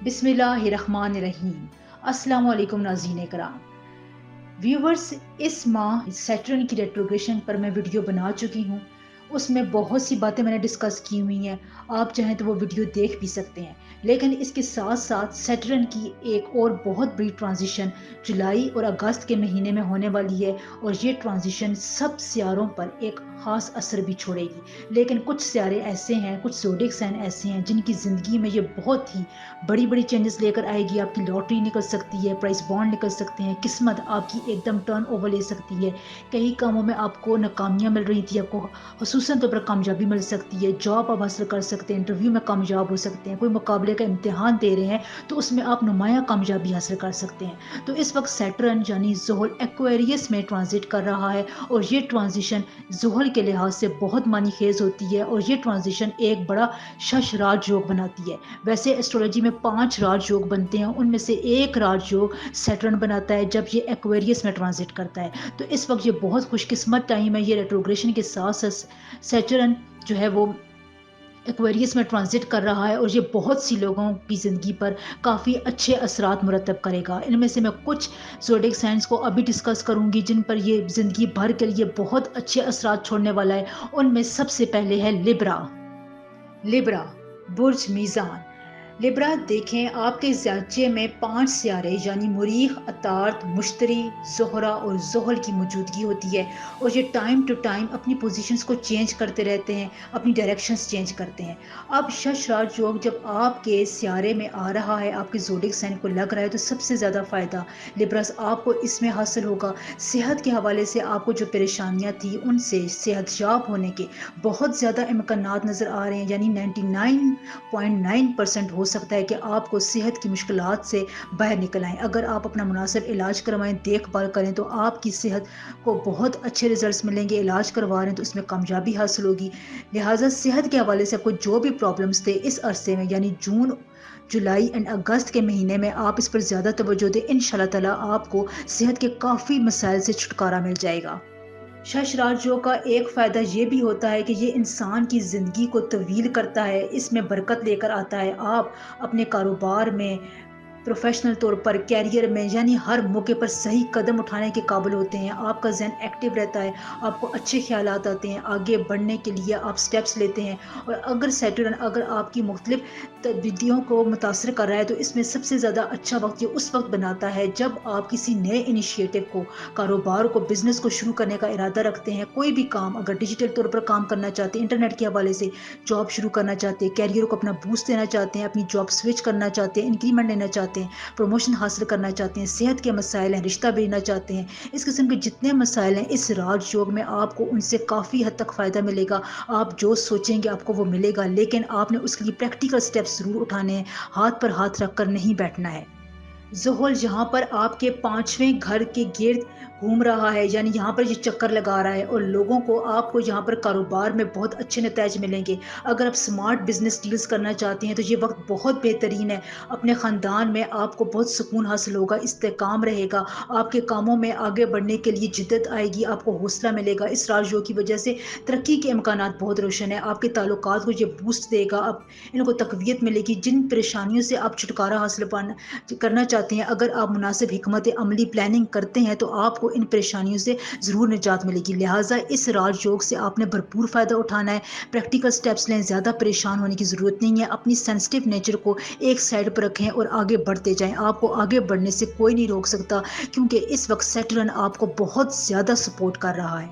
بسم اللہ الرحمن الرحیم۔ السلام علیکم ناظرین کرام۔ ویورز، اس ماہ سیٹرن کی ریٹروگریشن پر میں ویڈیو بنا چکی ہوں۔ اس میں بہت سی باتیں میں نے ڈسکس کی ہوئی ہیں، آپ چاہیں تو وہ ویڈیو دیکھ بھی سکتے ہیں۔ لیکن اس کے ساتھ ساتھ سیٹرن کی ایک اور بہت بڑی ٹرانزیشن جولائی اور اگست کے مہینے میں ہونے والی ہے، اور یہ ٹرانزیشن سب سیاروں پر ایک خاص اثر بھی چھوڑے گی۔ لیکن کچھ سیارے ایسے ہیں، کچھ زوڈک سائن ایسے ہیں جن کی زندگی میں یہ بہت ہی بڑی بڑی چینجز لے کر آئے گی۔ آپ کی لاٹری نکل سکتی ہے، پرائز بانڈ نکل سکتے ہیں، قسمت آپ کی ایک دم ٹرن اوور لے سکتی ہے۔ کئی کاموں میں آپ کو ناکامیاں مل رہی تھی، آپ کو خصوصاً طور پر کامیابی مل سکتی ہے، جاب آپ حاصل کر سکتے ہیں، انٹرویو میں کامیاب ہو سکتے ہیں، کوئی مقابلے کا امتحان دے رہے ہیں تو اس میں آپ نمایاں کامیابی حاصل کر سکتے ہیں۔ تو اس وقت سیٹرن یعنی زحل ایکویریس میں ٹرانزٹ کر رہا ہے، اور یہ ٹرانزیشن زحل کے لحاظ سے بہت معنی خیز ہوتی ہے، اور یہ ٹرانزیشن ایک بڑا شش راج یوگ بناتی ہے۔ ویسے ایسٹرولوجی میں 5 راج یوگ بنتے ہیں، ان میں سے ایک راج یوگ سیٹرن بناتا ہے جب یہ ایکویریس میں ٹرانزٹ کرتا ہے۔ تو اس وقت یہ بہت خوش قسمت ٹائم ہے۔ یہ ریٹروگریشن کے ساتھ ساتھ سیٹرن جو ہے وہ ایکویریس میں ٹرانزٹ کر رہا ہے، اور یہ بہت سی لوگوں کی زندگی پر کافی اچھے اثرات مرتب کرے گا۔ ان میں سے میں کچھ زوڈک سائنس کو ابھی ڈسکس کروں گی جن پر یہ زندگی بھر کے لیے بہت اچھے اثرات چھوڑنے والا ہے۔ ان میں سب سے پہلے ہے لیبرا۔ لیبرا برج میزان۔ لیبرا دیکھیں، آپ کے زیچے میں 5 سیارے یعنی مریخ، عطارد، مشتری، زہرہ اور زحل کی موجودگی ہوتی ہے، اور یہ ٹائم ٹو ٹائم اپنی پوزیشنز کو چینج کرتے رہتے ہیں، اپنی ڈائریکشنز چینج کرتے ہیں۔ اب شش راج یوگ جب آپ کے سیارے میں آ رہا ہے، آپ کے زوڈک سائن کو لگ رہا ہے، تو سب سے زیادہ فائدہ لیبرس آپ کو اس میں حاصل ہوگا۔ صحت کے حوالے سے آپ کو جو پریشانیاں تھیں ان سے صحت یاب ہونے کے بہت زیادہ امکانات نظر آ رہے ہیں، یعنی 99.9% ہو سکتا ہے کہ آپ کو صحت کی مشکلات سے باہر نکل آئیں۔ اگر آپ اپنا مناسب علاج کروائیں، دیکھ بھال کریں، تو آپ کی صحت کو بہت اچھے ریزلٹس ملیں گے۔ علاج کروا رہے ہیں تو اس میں کامیابی حاصل ہوگی۔ لہٰذا صحت کے حوالے سے کوئی جو بھی پرابلمس تھے اس عرصے میں، یعنی جون، جولائی اینڈ اگست کے مہینے میں، آپ اس پر زیادہ توجہ دیں، انشاءاللہ تعالیٰ آپ کو صحت کے کافی مسائل سے چھٹکارا مل جائے گا۔ شش راج یوگ کا ایک فائدہ یہ بھی ہوتا ہے کہ یہ انسان کی زندگی کو طویل کرتا ہے، اس میں برکت لے کر آتا ہے۔ آپ اپنے کاروبار میں، پروفیشنل طور پر، کیریئر میں، یعنی ہر موقع پر صحیح قدم اٹھانے کے قابل ہوتے ہیں۔ آپ کا ذہن ایکٹیو رہتا ہے، آپ کو اچھے خیالات آتے ہیں، آگے بڑھنے کے لیے آپ سٹیپس لیتے ہیں۔ اور اگر سیٹرن اگر آپ کی مختلف تبدیلیوں کو متاثر کر رہا ہے، تو اس میں سب سے زیادہ اچھا وقت یہ اس وقت بناتا ہے جب آپ کسی نئے انیشیٹو کو، کاروبار کو، بزنس کو شروع کرنے کا ارادہ رکھتے ہیں۔ کوئی بھی کام اگر ڈیجیٹل طور پر کام کرنا چاہتے ہیں، انٹرنیٹ کے حوالے سے جاب شروع کرنا چاہتے ہیں، کیریئر کو اپنا بوسٹ دینا چاہتے ہیں، اپنی جاب سوئچ کرنا چاہتے ہیں، انکریمنٹ لینا چاہتے ہیں، پروموشن حاصل کرنا چاہتے ہیں، صحت کے مسائل ہیں، رشتہ بھیجنا چاہتے ہیں، اس قسم کے جتنے مسائل ہیں، اس راج یوگ میں آپ کو ان سے کافی حد تک فائدہ ملے گا۔ آپ جو سوچیں گے آپ کو وہ ملے گا، لیکن آپ نے اس کے لیے پریکٹیکل سٹیپس ضرور اٹھانے ہیں، ہاتھ پر ہاتھ رکھ کر نہیں بیٹھنا ہے۔ زحل جہاں پر آپ کے 5ویں گھر کے گرد گھوم رہا ہے، یعنی یہاں پر یہ چکر لگا رہا ہے، اور لوگوں کو آپ کو یہاں پر کاروبار میں بہت اچھے نتائج ملیں گے۔ اگر آپ سمارٹ بزنس ڈیلز کرنا چاہتے ہیں تو یہ وقت بہت بہترین ہے۔ اپنے خاندان میں آپ کو بہت سکون حاصل ہوگا، استحکام رہے گا، آپ کے کاموں میں آگے بڑھنے کے لیے جدت آئے گی، آپ کو حوصلہ ملے گا۔ اس راج یوگ کی وجہ سے ترقی کے امکانات بہت روشن ہیں، آپ کے تعلقات کو یہ بوسٹ دے گا، آپ ان کو تقویت ملے گی۔ جن پریشانیوں سے آپ چھٹکارا حاصل کرنا چاہتے ہیں، اگر آپ مناسب حکمت عملی پلاننگ کرتے ہیں تو آپ کو ان پریشانیوں سے ضرور نجات ملے گی۔ لہٰذا اس راج یوگ سے آپ نے بھرپور فائدہ اٹھانا ہے، پریکٹیکل سٹیپس لیں، زیادہ پریشان ہونے کی ضرورت نہیں ہے۔ اپنی سینسٹیو نیچر کو ایک سائڈ پر رکھیں اور آگے بڑھتے جائیں۔ آپ کو آگے بڑھنے سے کوئی نہیں روک سکتا، کیونکہ اس وقت سیٹرن آپ کو بہت زیادہ سپورٹ کر رہا ہے۔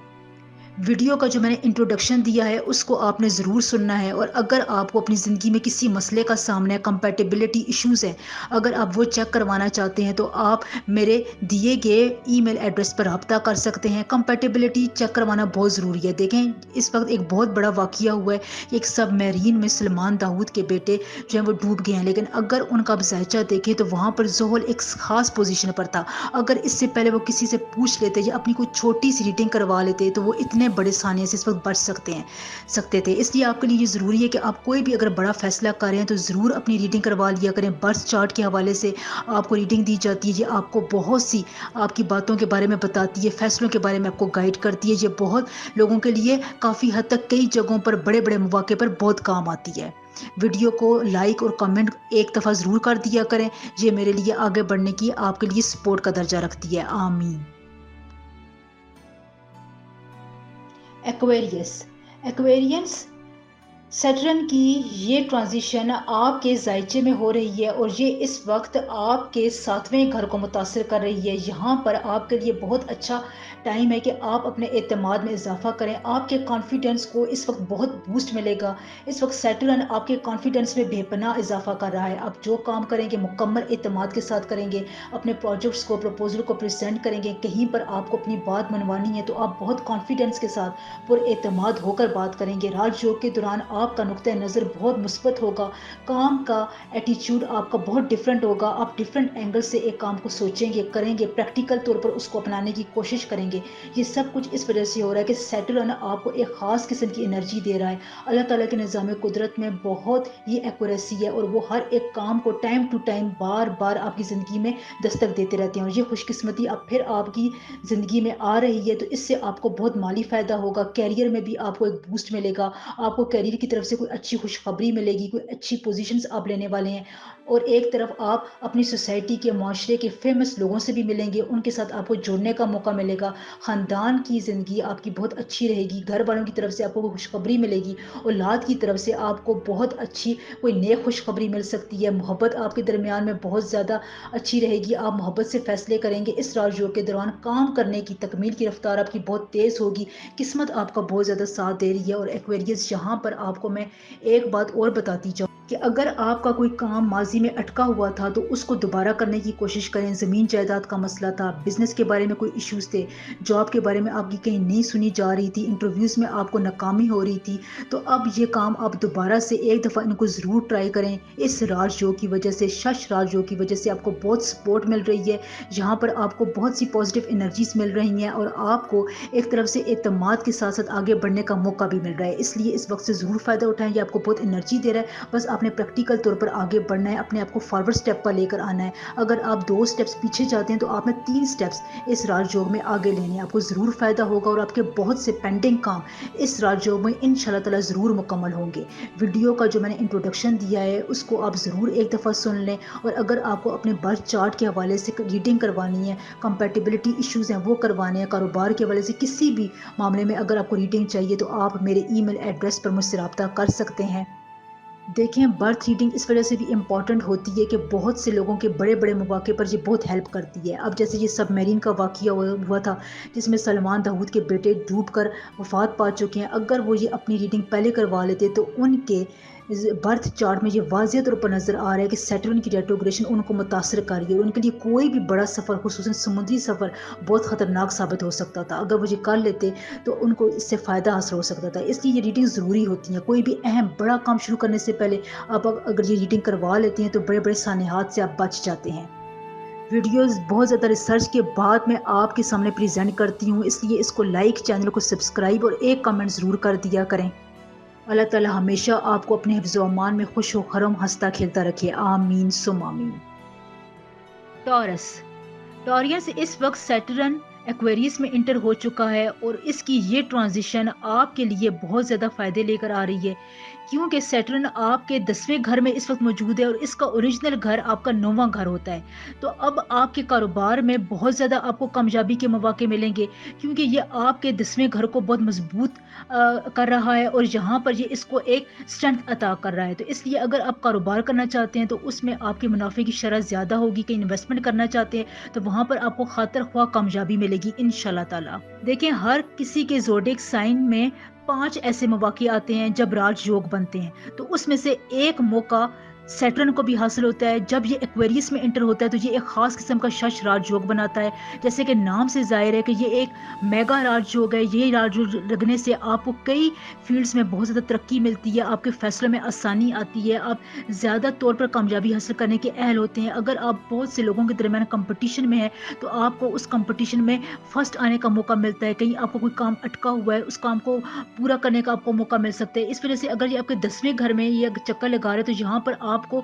ویڈیو کا جو میں نے انٹروڈکشن دیا ہے اس کو آپ نے ضرور سننا ہے، اور اگر آپ کو اپنی زندگی میں کسی مسئلے کا سامنا ہے، کمپیٹیبلٹی ایشوز ہے، اگر آپ وہ چیک کروانا چاہتے ہیں تو آپ میرے دیے گئے ای میل ایڈریس پر رابطہ کر سکتے ہیں۔ کمپیٹیبلٹی چیک کروانا بہت ضروری ہے۔ دیکھیں، اس وقت ایک بہت بڑا واقعہ ہوا ہے، ایک سب میرین میں سلمان داؤد کے بیٹے جو ہیں وہ ڈوب گئے ہیں، لیکن اگر ان کا ذائچہ دیکھیں تو وہاں پر زحل ایک خاص پوزیشن پر تھا۔ اگر اس سے پہلے وہ کسی سے پوچھ لیتے یا اپنی کوئی چھوٹی سی ریڈنگ کروا لیتے تو وہ اتنے بڑے سانحے سے اس وقت بچ سکتے تھے۔ اس لیے آپ کے لیے یہ ضروری ہے کہ آپ کوئی بھی اگر بڑا فیصلہ کر رہے ہیں تو ضرور اپنی ریڈنگ کروا لیا کریں۔ برتھ چارٹ کے حوالے سے آپ کو ریڈنگ دی جاتی ہے، یہ آپ کو بہت سی آپ کی باتوں کے بارے میں بتاتی ہے، فیصلوں کے بارے میں آپ کو گائیڈ کرتی ہے۔ یہ بہت لوگوں کے لیے کافی حد تک کئی جگہوں پر بڑے بڑے مواقع پر بہت کام آتی ہے۔ ویڈیو کو لائک اور کمنٹ ایک دفعہ ضرور کر دیا کریں، یہ میرے لیے آگے بڑھنے کی آپ کے لیے سپورٹ کا درجہ رکھتی ہے۔ آمین۔ ایکویرینس سیٹرن کی یہ ٹرانزیشن آپ کے ذائچے میں ہو رہی ہے اور یہ اس وقت آپ کے 7ویں گھر کو متاثر کر رہی ہے۔ یہاں پر آپ کے لیے بہت اچھا ٹائم ہے کہ آپ اپنے اعتماد میں اضافہ کریں، آپ کے کانفیڈنس کو اس وقت بہت بوسٹ ملے گا۔ اس وقت سیٹرن آپ کے کانفیڈنس میں بے پناہ اضافہ کر رہا ہے۔ آپ جو کام کریں گے مکمل اعتماد کے ساتھ کریں گے، اپنے پروجیکٹس کو پروپوزل کو پریزنٹ کریں گے، کہیں پر آپ کو اپنی بات منوانی ہے تو آپ بہت کانفیڈنس کے ساتھ پر اعتماد ہو کر بات کریں گے۔ راج یوگ کے دوران آپ کا نقطۂ نظر بہت مثبت ہوگا، کام کا ایٹیچیوڈ آپ کا بہت ڈیفرنٹ ہوگا، آپ ڈیفرنٹ اینگل سے ایک کام کو سوچیں گے، کریں گے، پریکٹیکل طور پر اس کو اپنانے کی کوشش کریں گے۔ یہ سب کچھ اس وجہ سے ہو رہا ہے کہ سیٹرن آپ کو ایک خاص قسم کی انرجی دے رہا ہے۔ اللہ تعالیٰ کے نظام قدرت میں بہت ہی ایکوریسی ہے اور وہ ہر ایک کام کو ٹائم ٹو ٹائم بار بار آپ کی زندگی میں دستک دیتے رہتے ہیں، اور یہ خوش قسمتی اب پھر آپ کی زندگی میں آ رہی ہے تو اس سے آپ کو بہت مالی فائدہ ہوگا، کیریئر میں بھی آپ کو ایک بوسٹ ملے گا، آپ کو کیریئر کی طرف سے کوئی اچھی خوشخبری ملے گی، کوئی اچھی پوزیشنز آپ لینے والے ہیں، اور ایک طرف آپ اپنی سوسائٹی کے معاشرے کے فیمس لوگوں سے بھی ملیں گے، ان کے ساتھ آپ کو جڑنے کا موقع ملے گا، خاندان کی زندگی آپ کی بہت اچھی رہے گی، گھر والوں کی طرف سے آپ کو کوئی خوشخبری ملے گی، اولاد کی طرف سے آپ کو بہت اچھی کوئی نیک خوشخبری مل سکتی ہے، محبت آپ کے درمیان میں بہت زیادہ اچھی رہے گی، آپ محبت سے فیصلے کریں گے۔ اس راج یوگ کے دوران کام کرنے کی تکمیل کی رفتار آپ کی بہت تیز ہوگی، قسمت آپ کا بہت زیادہ ساتھ دے رہی ہے۔ اور ایکویریس یہاں پر آپ کو میں ایک بات اور بتاتی جاؤں کہ اگر آپ کا کوئی کام ماضی میں اٹکا ہوا تھا تو اس کو دوبارہ کرنے کی کوشش کریں، زمین جائیداد کا مسئلہ تھا، بزنس کے بارے میں کوئی ایشوز تھے، جاب کے بارے میں آپ کی کہیں نہیں سنی جا رہی تھی، انٹرویوز میں آپ کو ناکامی ہو رہی تھی، تو اب یہ کام آپ دوبارہ سے ایک دفعہ ان کو ضرور ٹرائی کریں۔ اس راج یوگ کی وجہ سے، شش راج یوگ کی وجہ سے آپ کو بہت سپورٹ مل رہی ہے، یہاں پر آپ کو بہت سی پازیٹیو انرجیز مل رہی ہیں اور آپ کو ایک طرف سے اعتماد کے ساتھ ساتھ آگے بڑھنے کا موقع بھی مل رہا ہے، اس لیے اس وقت سے ضرور فائدہ اٹھائیں، یہ آپ کو بہت انرجی دے رہا ہے۔ بس آپ نے پریکٹیکل طور پر آگے بڑھنا ہے، اپنے آپ کو فارورڈ سٹیپ پر لے کر آنا ہے۔ اگر آپ 2 سٹیپس پیچھے جاتے ہیں تو آپ نے 3 سٹیپس اس راج یوگ میں آگے لینے ہیں، آپ کو ضرور فائدہ ہوگا اور آپ کے بہت سے پینڈنگ کام اس راج یوگ میں انشاءاللہ تعالی ضرور مکمل ہوں گے۔ ویڈیو کا جو میں نے انٹروڈکشن دیا ہے اس کو آپ ضرور ایک دفعہ سن لیں، اور اگر آپ کو اپنے برتھ چارٹ کے حوالے سے ریڈنگ کروانی ہے، کمپیٹیبلٹی ایشوز ہیں وہ کروانے ہیں، کاروبار کے حوالے سے کسی بھی معاملے میں اگر آپ کو ریڈنگ چاہیے تو آپ میرے ای میل ایڈریس پر مجھ سے رابطہ کر سکتے ہیں۔ دیکھیں، برتھ ریڈنگ اس وجہ سے بھی امپورٹنٹ ہوتی ہے کہ بہت سے لوگوں کے بڑے بڑے مواقع پر یہ بہت ہیلپ کرتی ہے۔ اب جیسے یہ سب میرین کا واقعہ ہوا تھا جس میں سلمان داؤد کے بیٹے ڈوب کر وفات پا چکے ہیں، اگر وہ یہ اپنی ریڈنگ پہلے کروا لیتے تو ان کے برتھ چارٹ میں یہ واضح طور پر نظر آ رہا ہے کہ سیٹرن کی ریٹروگریشن ان کو متاثر کر رہی ہے اور ان کے لیے کوئی بھی بڑا سفر، خصوصاً سمندری سفر، بہت خطرناک ثابت ہو سکتا تھا۔ اگر وہ یہ کر لیتے تو ان کو اس سے فائدہ حاصل ہو سکتا تھا، اس لیے یہ ریڈنگ ضروری ہوتی ہے۔ کوئی بھی اہم بڑا کام شروع کرنے سے پہلے آپ اگر یہ ریڈنگ کروا لیتے ہیں تو بڑے بڑے سانحات سے آپ بچ جاتے ہیں۔ ویڈیوز بہت زیادہ ریسرچ کے بعد میں آپ کے سامنے پریزنٹ کرتی ہوں، اس لیے اس کو لائک، چینل کو سبسکرائب اور ایک کمنٹ ضرور کر دیا کریں۔ اللہ تعالیٰ ہمیشہ آپ کو اپنے حفظ و امان میں خوش و خرم ہنستا کھیلتا رکھے، آمین ثم آمین۔ ٹورینس اس وقت سیٹرن ایکویریس میں انٹر ہو چکا ہے اور اس کی یہ ٹرانزیشن آپ کے لیے بہت زیادہ فائدے لے کر آ رہی ہے، کیونکہ سیٹرن آپ کے 10ویں گھر میں اس وقت موجود ہے اور اس کا اوریجنل گھر آپ کا 9واں گھر ہوتا ہے۔ تو اب آپ کے کاروبار میں بہت زیادہ آپ کو کامیابی کے مواقع ملیں گے، کیونکہ یہ آپ کے 10ویں گھر کو بہت مضبوط کر رہا ہے اور یہاں پر یہ اس کو ایک اسٹرینتھ عطا کر رہا ہے۔ تو اس لیے اگر آپ کاروبار کرنا چاہتے ہیں تو اس میں آپ کے منافع کی شرح زیادہ ہوگی، کہ انویسٹمنٹ کرنا چاہتے ہیں تو وہاں پر آپ کو خاطر خواہ کامیابی ملے گی انشاءاللہ تعالی۔ دیکھیں، ہر کسی کے زوڈیک سائن میں 5 ایسے مواقع آتے ہیں جب راج یوگ بنتے ہیں، تو اس میں سے ایک موقع سیٹرن کو بھی حاصل ہوتا ہے۔ جب یہ ایکویریس میں انٹر ہوتا ہے تو یہ ایک خاص قسم کا شش راج یوگ بناتا ہے، جیسے کہ نام سے ظاہر ہے کہ یہ ایک میگا راج یوگ ہے۔ یہ راج یوگ لگنے سے آپ کو کئی فیلڈز میں بہت زیادہ ترقی ملتی ہے، آپ کے فیصلوں میں آسانی آتی ہے، آپ زیادہ طور پر کامیابی حاصل کرنے کے اہل ہوتے ہیں۔ اگر آپ بہت سے لوگوں کے درمیان کمپٹیشن میں ہیں تو آپ کو اس کمپٹیشن میں فرسٹ آنے کا موقع ملتا ہے، کہیں آپ کو کوئی کام اٹکا ہوا ہے اس کام کو پورا کرنے کا آپ کو موقع مل سکتا ہے۔ اس وجہ سے اگر یہ آپ کے 10ویں گھر میں یہ چکر لگا رہے تو یہاں پر آپ آپ کو